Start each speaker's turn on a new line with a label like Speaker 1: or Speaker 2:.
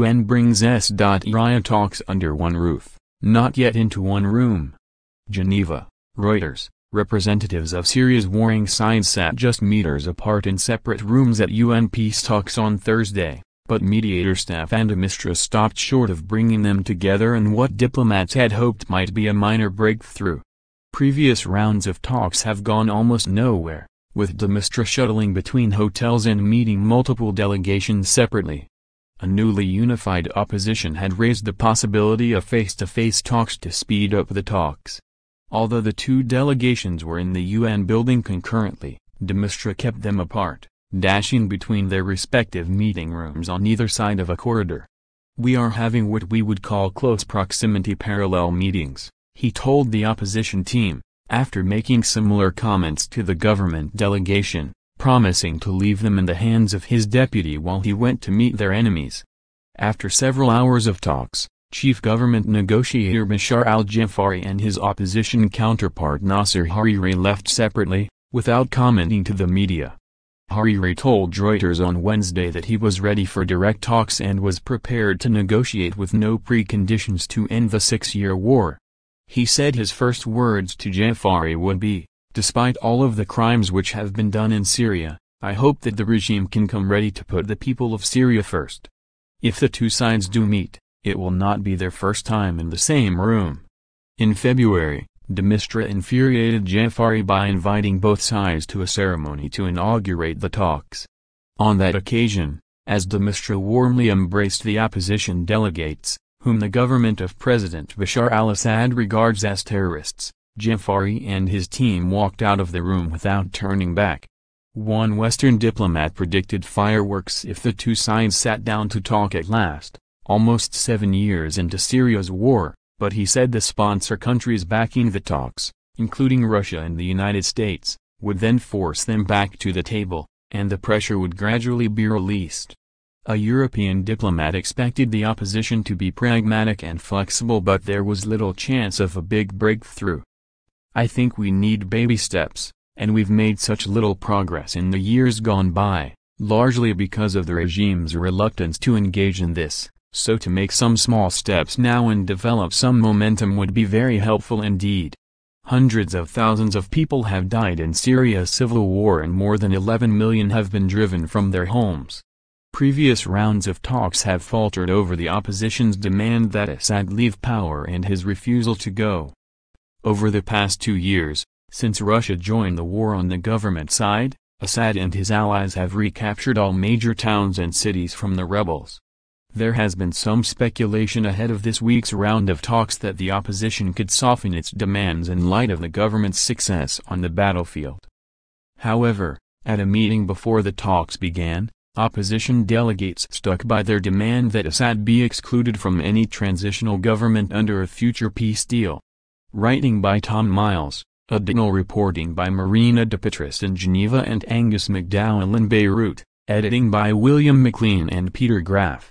Speaker 1: UN brings S.yria talks under one roof, not yet into one room. Geneva, Reuters. Representatives of Syria's warring sides sat just meters apart in separate rooms at UN peace talks on Thursday, but mediator Staffan de Mistura stopped short of bringing them together in what diplomats had hoped might be a minor breakthrough. Previous rounds of talks have gone almost nowhere, with de Mistura shuttling between hotels and meeting multiple delegations separately. A newly unified opposition had raised the possibility of face-to-face talks to speed up the talks. Although the two delegations were in the UN building concurrently, de Mistura kept them apart, dashing between their respective meeting rooms on either side of a corridor. "We are having what we would call close proximity parallel meetings," he told the opposition team, after making similar comments to the government delegation, promising to leave them in the hands of his deputy while he went to meet their enemies. After several hours of talks, chief government negotiator Bashar al-Jafari and his opposition counterpart S.yria left separately, without commenting to the media. S.yria told Reuters on Wednesday that he was ready for direct talks and was prepared to negotiate with no preconditions to end the 6-year war. He said his first words to Jafari would be, "Despite all of the crimes which have been done in Syria, I hope that the regime can come ready to put the people of Syria first. If the two sides do meet, it will not be their first time in the same room." In February, de Mistura infuriated Jafari by inviting both sides to a ceremony to inaugurate the talks. On that occasion, as de Mistura warmly embraced the opposition delegates, whom the government of President Bashar al-Assad regards as terrorists, Jafari and his team walked out of the room without turning back. One Western diplomat predicted fireworks if the two sides sat down to talk at last, almost 7 years into Syria's war, but he said the sponsor countries backing the talks, including Russia and the United States, would then force them back to the table, and the pressure would gradually be released. A European diplomat expected the opposition to be pragmatic and flexible, but there was little chance of a big breakthrough. "I think we need baby steps, and we've made such little progress in the years gone by, largely because of the regime's reluctance to engage in this. So to make some small steps now and develop some momentum would be very helpful indeed. Hundreds of thousands of people have died in Syria's civil war and more than 11 million have been driven from their homes." Previous rounds of talks have faltered over the opposition's demand that Assad leave power and his refusal to go. Over the past 2 years, since Russia joined the war on the government side, Assad and his allies have recaptured all major towns and cities from the rebels. There has been some speculation ahead of this week's round of talks that the opposition could soften its demands in light of the government's success on the battlefield. However, at a meeting before the talks began, opposition delegates stuck by their demand that Assad be excluded from any transitional government under a future peace deal. Writing by Tom Miles, additional reporting by Marina de Petris in Geneva and Angus McDowell in Beirut, editing by William McLean and Peter Graff.